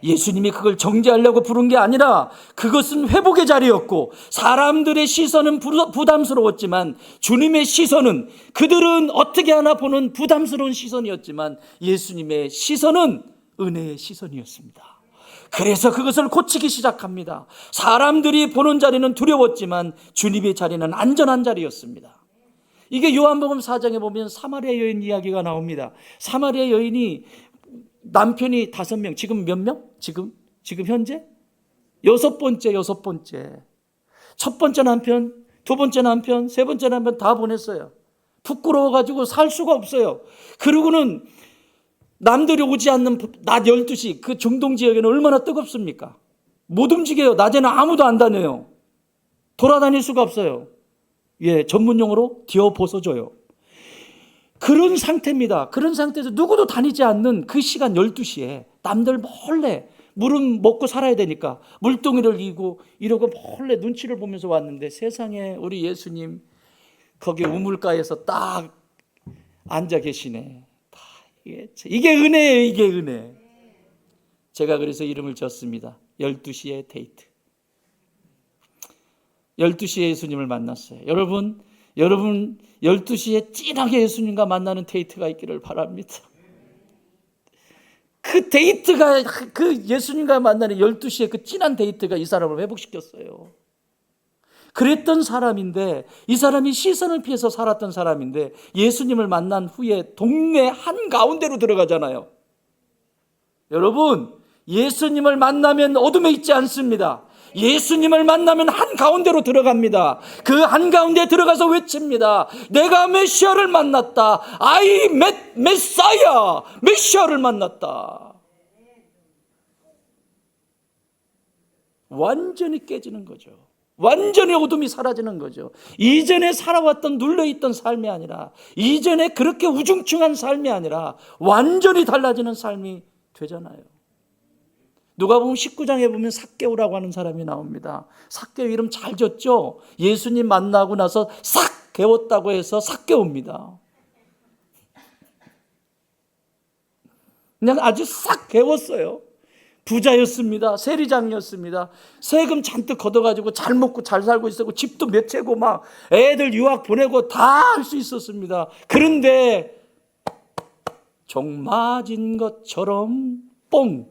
예수님이 그걸 정죄하려고 부른 게 아니라 그것은 회복의 자리였고, 사람들의 시선은 부담스러웠지만 주님의 시선은, 그들은 어떻게 하나 보는 부담스러운 시선이었지만 예수님의 시선은 은혜의 시선이었습니다. 그래서 그것을 고치기 시작합니다. 사람들이 보는 자리는 두려웠지만 주님의 자리는 안전한 자리였습니다. 이게 요한복음 4장에 보면 사마리아 여인 이야기가 나옵니다. 사마리아 여인이 남편이 5명, 지금 몇 명? 지금 현재? 6번째. 첫 번째 남편, 두 번째 남편, 세 번째 남편 다 보냈어요. 부끄러워가지고 살 수가 없어요. 그러고는 남들이 오지 않는 낮 12시, 그 중동 지역에는 얼마나 뜨겁습니까? 못 움직여요. 낮에는 아무도 안 다녀요. 돌아다닐 수가 없어요. 전문용어로 뒤어 벗어져요. 그런 상태입니다. 그런 상태에서 누구도 다니지 않는 그 시간 12시에 남들 몰래, 물은 먹고 살아야 되니까 물동이를 이고 이러고 몰래 눈치를 보면서 왔는데, 세상에 우리 예수님 거기 우물가에서 딱 앉아 계시네. 이게 은혜예요. 이게 은혜. 제가 그래서 이름을 졌습니다. 12시의 데이트. 12시에 예수님을 만났어요. 여러분 12시에 찐하게 예수님과 만나는 데이트가 있기를 바랍니다. 그 데이트가, 그 예수님과 만나는 12시에 그 찐한 데이트가 이 사람을 회복시켰어요. 그랬던 사람인데, 이 사람이 시선을 피해서 살았던 사람인데 예수님을 만난 후에 동네 한가운데로 들어가잖아요. 여러분, 예수님을 만나면 어둠에 있지 않습니다. 예수님을 만나면 한가운데로 들어갑니다. 그 한가운데 들어가서 외칩니다. 내가 메시아를 만났다. I met 메사야. 메시아를 만났다. 완전히 깨지는 거죠. 완전히 어둠이 사라지는 거죠. 이전에 살아왔던 눌려있던 삶이 아니라, 이전에 그렇게 우중충한 삶이 아니라 완전히 달라지는 삶이 되잖아요. 누가복음 19장에 보면 삭개오라고 하는 사람이 나옵니다. 삭개오 이름 잘 졌죠? 예수님 만나고 나서 싹 개웠다고 해서 삭개오입니다. 그냥 아주 싹 개웠어요. 부자였습니다. 세리장이었습니다. 세금 잔뜩 걷어가지고 잘 먹고 잘 살고 있었고 집도 몇 채고 막 애들 유학 보내고 다 할 수 있었습니다. 그런데 종 맞은 것처럼 뽕,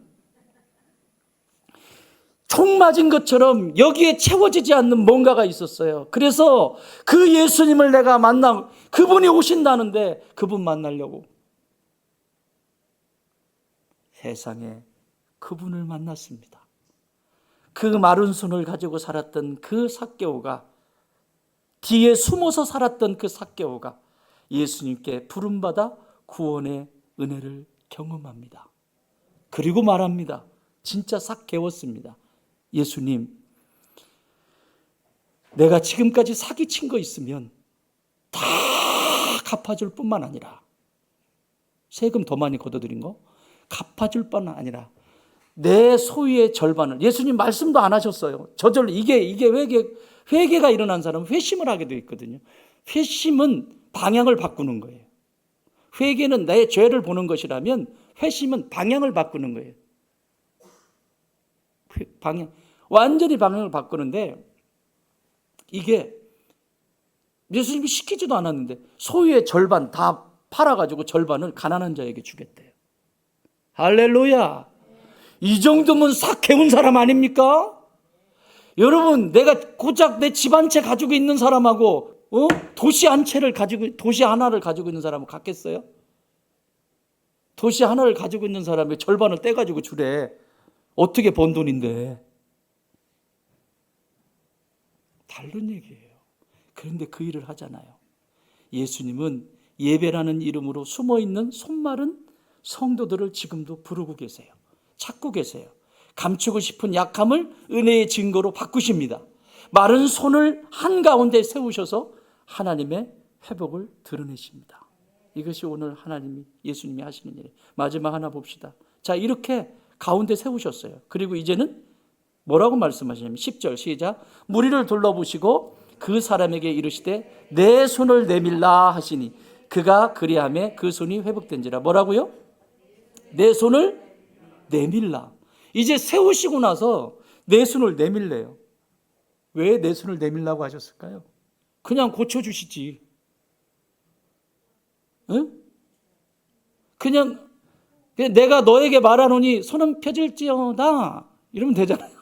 총 맞은 것처럼 여기에 채워지지 않는 뭔가가 있었어요. 그래서 그 예수님을 내가 만나, 그분이 오신다는데 그분 만나려고 세상에 그분을 만났습니다. 그 마른 손을 가지고 살았던 그 삭개오가, 뒤에 숨어서 살았던 그 삭개오가 예수님께 부름받아 구원의 은혜를 경험합니다. 그리고 말합니다. 진짜 싹 개웠습니다. 예수님, 내가 지금까지 사기친 거 있으면 다 갚아줄 뿐만 아니라, 세금 더 많이 걷어들인 거 갚아줄 뿐만 아니라 내 소유의 절반을, 예수님 말씀도 안 하셨어요. 저절로 이게 회개가 일어난 사람은 회심을 하게 되어 있거든요. 회심은 방향을 바꾸는 거예요. 회개는 내 죄를 보는 것이라면 회심은 방향을 바꾸는 거예요. 완전히 방향을 바꾸는데, 이게 예수님이 시키지도 않았는데 소유의 절반 다 팔아가지고 절반을 가난한 자에게 주겠대요. 할렐루야. 이 정도면 싹 개운 사람 아닙니까? 여러분, 내가 고작 내 집 한 채 가지고 있는 사람하고 도시 하나를 가지고 있는 사람은 같겠어요? 도시 하나를 가지고 있는 사람이 절반을 떼가지고 주래. 어떻게 번 돈인데? 다른 얘기예요. 그런데 그 일을 하잖아요. 예수님은 예배라는 이름으로 숨어있는 손마른 성도들을 지금도 부르고 계세요. 찾고 계세요. 감추고 싶은 약함을 은혜의 증거로 바꾸십니다. 마른 손을 한가운데 세우셔서 하나님의 회복을 드러내십니다. 이것이 오늘 예수님이 하시는 일이에요. 마지막 하나 봅시다. 자, 이렇게 가운데 세우셨어요. 그리고 이제는 뭐라고 말씀하시냐면 10절 시작. 무리를 둘러보시고 그 사람에게 이르시되 내 손을 내밀라 하시니 그가 그리하매 그 손이 회복된지라. 뭐라고요? 내 손을 내밀라. 이제 세우시고 나서 내 손을 내밀래요. 왜 내 손을 내밀라고 하셨을까요? 그냥 고쳐주시지. 응? 그냥 내가 너에게 말하노니 손은 펴질지어다 이러면 되잖아요.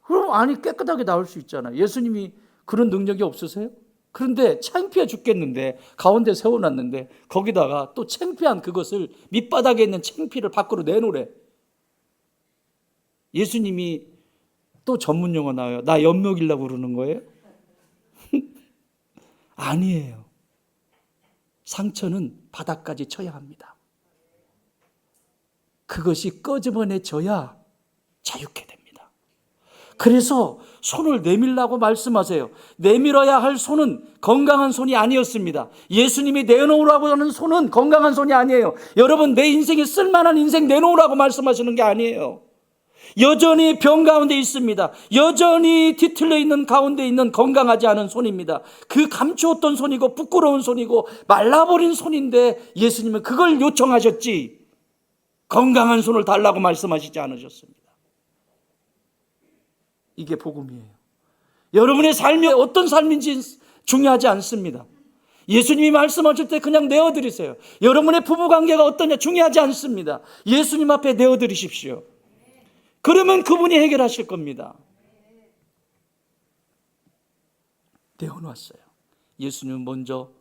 그럼 아니 깨끗하게 나올 수 있잖아요. 예수님이 그런 능력이 없으세요? 그런데 창피해 죽겠는데 가운데 세워놨는데 거기다가 또 창피한 그것을 밑바닥에 있는 창피를 밖으로 내놓으래. 예수님이 또 전문 용어 나와요. 나 엿먹이려고 그러는 거예요? 아니에요. 상처는 바닥까지 쳐야 합니다. 그것이 끄집어내져야 자유케 됩니다. 그래서 손을 내밀라고 말씀하세요. 내밀어야 할 손은 건강한 손이 아니었습니다. 예수님이 내놓으라고 하는 손은 건강한 손이 아니에요. 여러분, 내 인생에 쓸만한 인생 내놓으라고 말씀하시는 게 아니에요. 여전히 병 가운데 있습니다. 여전히 뒤틀려 있는 가운데 있는 건강하지 않은 손입니다. 그 감추었던 손이고 부끄러운 손이고 말라버린 손인데 예수님은 그걸 요청하셨지 건강한 손을 달라고 말씀하시지 않으셨습니다. 이게 복음이에요. 여러분의 삶이 어떤 삶인지 중요하지 않습니다. 예수님이 말씀하실 때 그냥 내어드리세요. 여러분의 부부관계가 어떠냐 중요하지 않습니다. 예수님 앞에 내어드리십시오. 그러면 그분이 해결하실 겁니다. 내어놨어요. 예수님은 먼저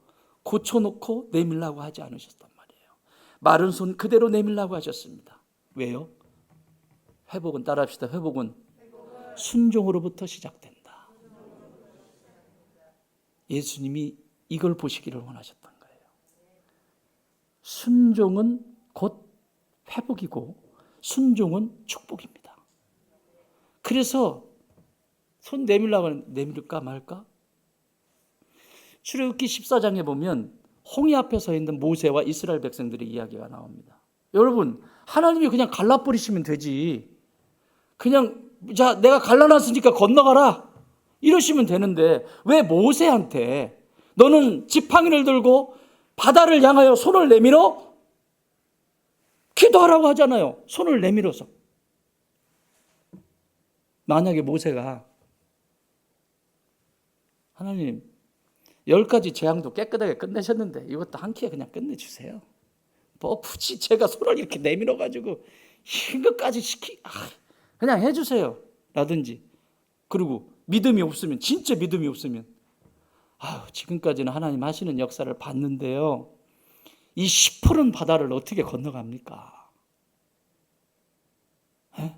고쳐놓고 내밀라고 하지 않으셨단 말이에요. 마른 손 그대로 내밀라고 하셨습니다. 왜요? 회복은 따라합시다. 회복은 순종으로부터 시작된다. 예수님이 이걸 보시기를 원하셨던 거예요. 순종은 곧 회복이고 순종은 축복입니다. 그래서 손 내밀라고 하는데 내밀까 말까? 출애굽기 14장에 보면 홍해 앞에 서 있는 모세와 이스라엘 백성들의 이야기가 나옵니다. 여러분, 하나님이 그냥 갈라버리시면 되지. 그냥 자, 내가 갈라놨으니까 건너가라 이러시면 되는데 왜 모세한테 너는 지팡이를 들고 바다를 향하여 손을 내밀어 기도하라고 하잖아요. 손을 내밀어서. 만약에 모세가 하나님 10가지 재앙도 깨끗하게 끝내셨는데 이것도 한 키에 그냥 끝내주세요. 뭐 굳이 제가 손을 이렇게 내밀어가지고 이것까지 그냥 해주세요 라든지. 그리고 믿음이 없으면, 진짜 믿음이 없으면 지금까지는 하나님 하시는 역사를 봤는데요, 이 시퍼런 바다를 어떻게 건너갑니까? 에?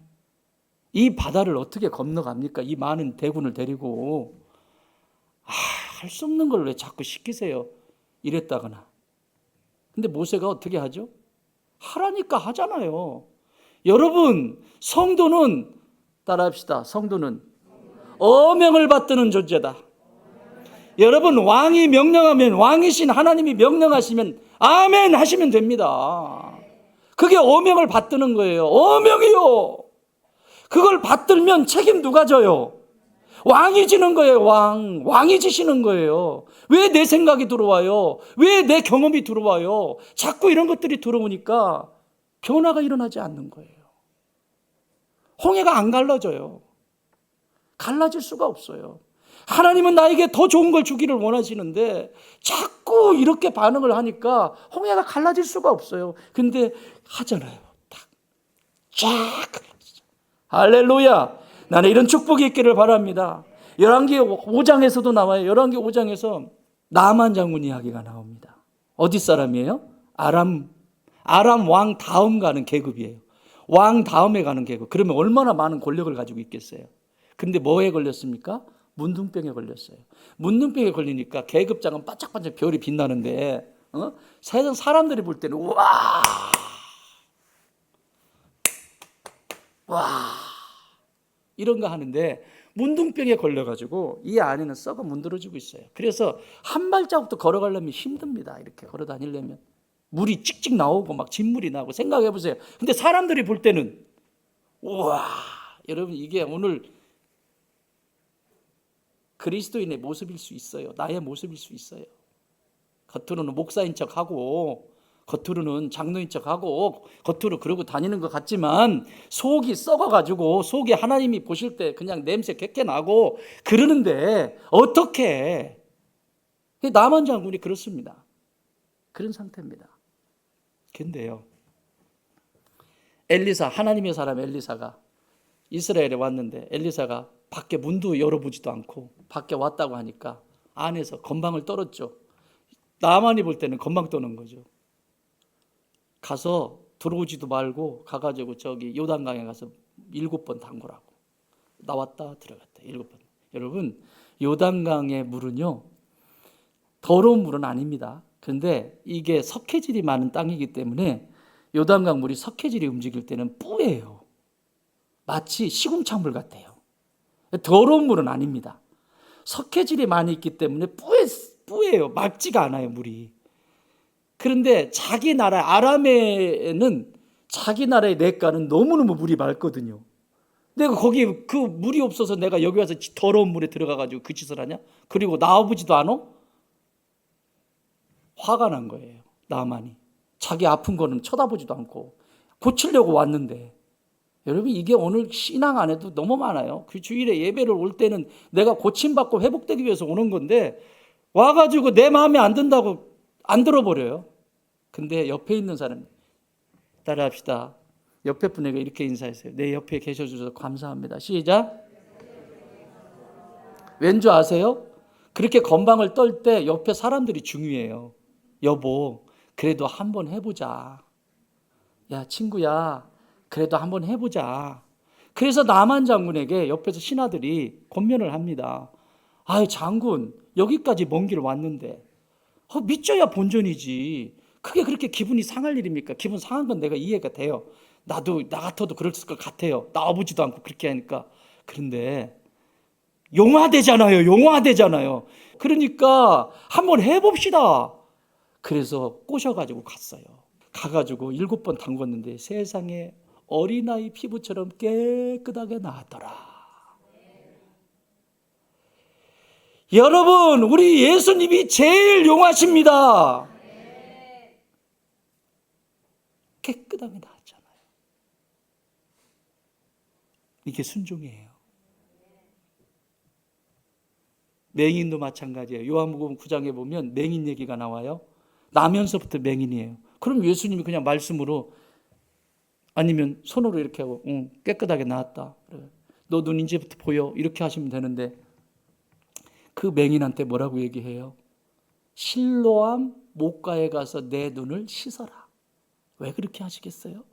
이 바다를 어떻게 건너갑니까? 이 많은 대군을 데리고. 할 수 없는 걸 왜 자꾸 시키세요? 이랬다거나. 근데 모세가 어떻게 하죠? 하라니까 하잖아요. 여러분, 성도는, 따라합시다. 성도는 어명을 받드는 존재다. 여러분, 왕이 명령하면, 왕이신 하나님이 명령하시면 아멘 하시면 됩니다. 그게 어명을 받드는 거예요. 어명이요. 그걸 받들면 책임 누가 져요? 왕이 지는 거예요. 왕이 지시는 거예요. 왜 내 생각이 들어와요? 왜 내 경험이 들어와요? 자꾸 이런 것들이 들어오니까 변화가 일어나지 않는 거예요. 홍해가 안 갈라져요. 갈라질 수가 없어요. 하나님은 나에게 더 좋은 걸 주기를 원하시는데 자꾸 이렇게 반응을 하니까 홍해가 갈라질 수가 없어요. 근데 하잖아요. 쫙. 할렐루야. 나는 이런 축복이 있기를 바랍니다. 열왕기 5장에서도 나와요. 열왕기 5장에서 나만 장군 이야기가 나옵니다. 어디 사람이에요? 아람 왕 다음 가는 계급이에요. 왕 다음에 가는 계급. 그러면 얼마나 많은 권력을 가지고 있겠어요. 근데 뭐에 걸렸습니까? 문둥병에 걸렸어요. 문둥병에 걸리니까 계급장은 반짝반짝 별이 빛나는데 세상 사람들이 볼 때는 와 이런 거 하는데 문둥병에 걸려가지고 이 안에는 썩어 문드러지고 있어요. 그래서 한 발자국도 걸어가려면 힘듭니다. 이렇게 걸어 다니려면 물이 찍찍 나오고 막 진물이 나고. 생각해 보세요. 근데 사람들이 볼 때는 우와. 여러분, 이게 오늘 그리스도인의 모습일 수 있어요. 나의 모습일 수 있어요. 겉으로는 목사인 척하고 겉으로는 장로인 척하고 겉으로 그러고 다니는 것 같지만 속이 썩어가지고 속에 하나님이 보실 때 그냥 냄새 객게 나고 그러는데 어떻게 나만 장군이 그렇습니다. 그런 상태입니다. 근데요, 엘리사, 하나님의 사람 엘리사가 이스라엘에 왔는데 엘리사가 밖에 문도 열어보지도 않고 밖에 왔다고 하니까 안에서 건방을 떨었죠. 나만이 볼 때는 건방 떠는 거죠. 가서 들어오지도 말고 가가지고 저기 요단강에 가서 7번 담그라고. 나왔다 들어갔다 7번. 여러분, 요단강의 물은요 더러운 물은 아닙니다. 그런데 이게 석회질이 많은 땅이기 때문에 요단강 물이 석회질이 움직일 때는 뿌예요. 마치 시궁창물 같아요. 더러운 물은 아닙니다. 석회질이 많이 있기 때문에 뿌예요. 맑지가 않아요, 물이. 그런데 자기 나라 아람에는 자기 나라의 냇가는 너무너무 물이 맑거든요. 내가 거기 그 물이 없어서 내가 여기 와서 더러운 물에 들어가가지고 그 짓을 하냐? 그리고 나와보지도 않아? 화가 난 거예요. 나만이. 자기 아픈 거는 쳐다보지도 않고 고치려고 왔는데. 여러분, 이게 오늘 신앙 안에도 너무 많아요. 그 주일에 예배를 올 때는 내가 고침받고 회복되기 위해서 오는 건데 와가지고 내 마음에 안 든다고 안 들어버려요. 근데 옆에 있는 사람 따라합시다. 옆에 분에게 이렇게 인사했어요. 내 옆에 계셔주셔서 감사합니다. 시작. 왠지 아세요? 그렇게 건방을 떨 때 옆에 사람들이 중요해요. 여보, 그래도 한번 해보자. 야, 친구야, 그래도 한번 해보자. 그래서 나만 장군에게 옆에서 신하들이 권면을 합니다. 아유, 장군, 여기까지 먼 길 왔는데 믿져야 본전이지. 그게 그렇게 기분이 상할 일입니까? 기분 상한 건 내가 이해가 돼요. 나도 나 같아도 그럴 것 같아요. 나와보지도 않고 그렇게 하니까. 그런데 용화되잖아요. 용화되잖아요. 그러니까 한번 해봅시다. 그래서 꼬셔가지고 갔어요. 가가지고 7번 담궜는데 세상에 어린아이 피부처럼 깨끗하게 나왔더라. 여러분, 우리 예수님이 제일 용하십니다. 깨끗하게 나왔잖아요. 이게 순종이에요. 맹인도 마찬가지예요. 요한복음 9장에 보면 맹인 얘기가 나와요. 나면서부터 맹인이에요. 그럼 예수님이 그냥 말씀으로 아니면 손으로 이렇게 하고 깨끗하게 나왔다. 너 눈 이제부터 보여. 이렇게 하시면 되는데 그 맹인한테 뭐라고 얘기해요? 실로암 목가에 가서 내 눈을 씻어라. 왜 그렇게 하시겠어요?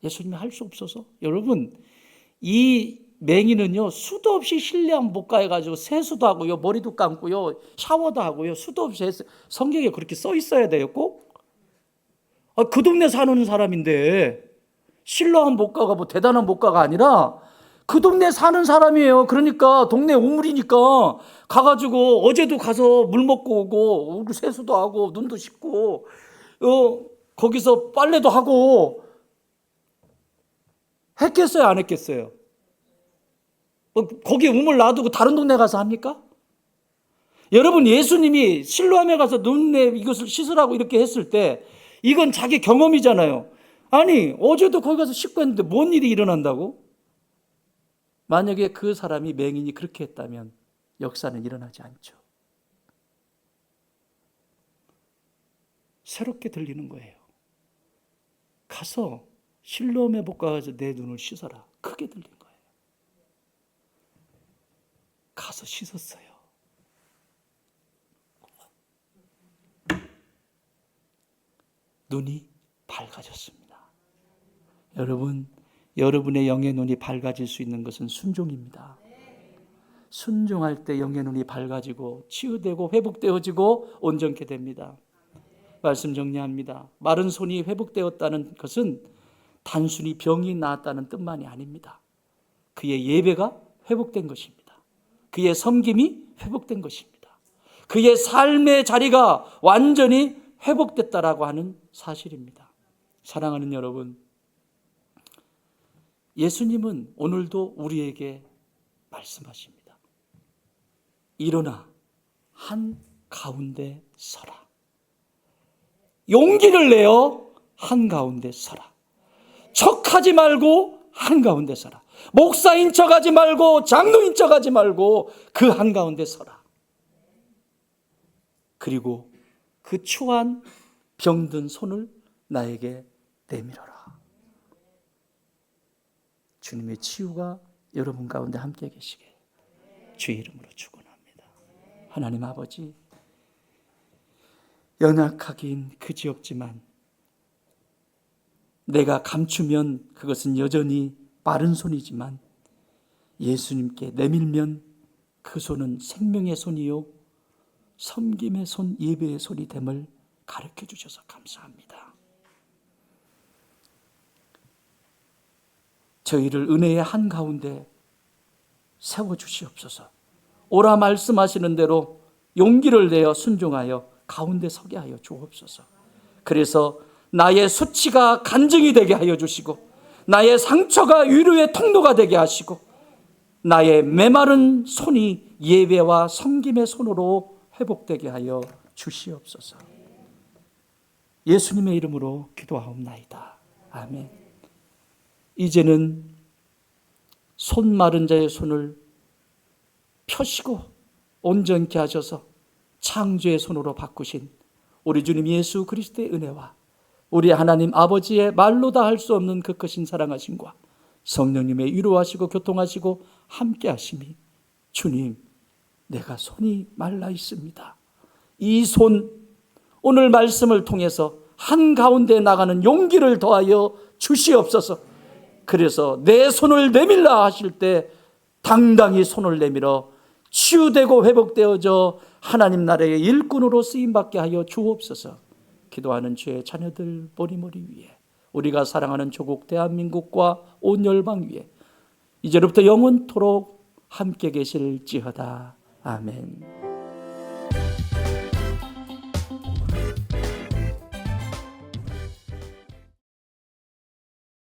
예수님이 할 수 없어서? 여러분, 이 맹인은요, 수도 없이 실로암 목가에 가지고 세수도 하고요, 머리도 감고요, 샤워도 하고요, 수도 없이 했어요. 성경에 그렇게 써 있어야 돼요, 꼭? 그 동네 사는 사람인데 실로암 목가가 뭐 대단한 목가가 아니라 그 동네 사는 사람이에요. 그러니까 동네 우물이니까 가가지고 어제도 가서 물 먹고 오고 세수도 하고 눈도 씻고 거기서 빨래도 하고 했겠어요? 안 했겠어요? 거기에 우물 놔두고 다른 동네 가서 합니까? 여러분, 예수님이 실로암에 가서 눈에 이것을 씻으라고 이렇게 했을 때 이건 자기 경험이잖아요. 아니, 어제도 거기 가서 씻고 했는데 뭔 일이 일어난다고? 만약에 그 사람이 맹인이 그렇게 했다면 역사는 일어나지 않죠. 새롭게 들리는 거예요. 가서 실로암에 못 가서 내 눈을 씻어라. 크게 들린 거예요. 가서 씻었어요. 눈이 밝아졌습니다. 여러분, 여러분의 영의 눈이 밝아질 수 있는 것은 순종입니다. 순종할 때 영의 눈이 밝아지고 치유되고 회복되어지고 온전케 됩니다. 말씀 정리합니다. 마른 손이 회복되었다는 것은 단순히 병이 나았다는 뜻만이 아닙니다. 그의 예배가 회복된 것입니다. 그의 섬김이 회복된 것입니다. 그의 삶의 자리가 완전히 회복됐다라고 하는 사실입니다. 사랑하는 여러분, 예수님은 오늘도 우리에게 말씀하십니다. 일어나 한가운데 서라. 용기를 내어 한가운데 서라. 척하지 말고 한가운데 서라. 목사인 척하지 말고 장로인 척하지 말고 그 한가운데 서라. 그리고 그 추한 병든 손을 나에게 내밀어라. 주님의 치유가 여러분 가운데 함께 계시게 주의 이름으로 축원합니다. 하나님 아버지, 연약하긴 그지없지만 내가 감추면 그것은 여전히 마른 손이지만 예수님께 내밀면 그 손은 생명의 손이요 섬김의 손, 예배의 손이 됨을 가르쳐 주셔서 감사합니다. 저희를 은혜의 한가운데 세워주시옵소서. 오라 말씀하시는 대로 용기를 내어 순종하여 가운데 서게 하여 주옵소서. 그래서 나의 수치가 간증이 되게 하여 주시고 나의 상처가 위로의 통로가 되게 하시고 나의 메마른 손이 예배와 섬김의 손으로 회복되게 하여 주시옵소서. 예수님의 이름으로 기도하옵나이다. 아멘. 이제는 손 마른 자의 손을 펴시고 온전케 하셔서 창조의 손으로 바꾸신 우리 주님 예수 그리스도의 은혜와 우리 하나님 아버지의 말로 다 할 수 없는 그 크신 사랑하심과 성령님의 위로하시고 교통하시고 함께 하심이 주님, 내가 손이 말라 있습니다. 이 손 오늘 말씀을 통해서 한가운데 나가는 용기를 더하여 주시옵소서. 그래서 내 손을 내밀라 하실 때 당당히 손을 내밀어 치유되고 회복되어져 하나님 나라의 일꾼으로 쓰임받게 하여 주옵소서. 기도하는 주의 자녀들 머리머리 위에 우리가 사랑하는 조국 대한민국과 온 열방 위에 이제부터 영원토록 함께 계실지어다. 아멘.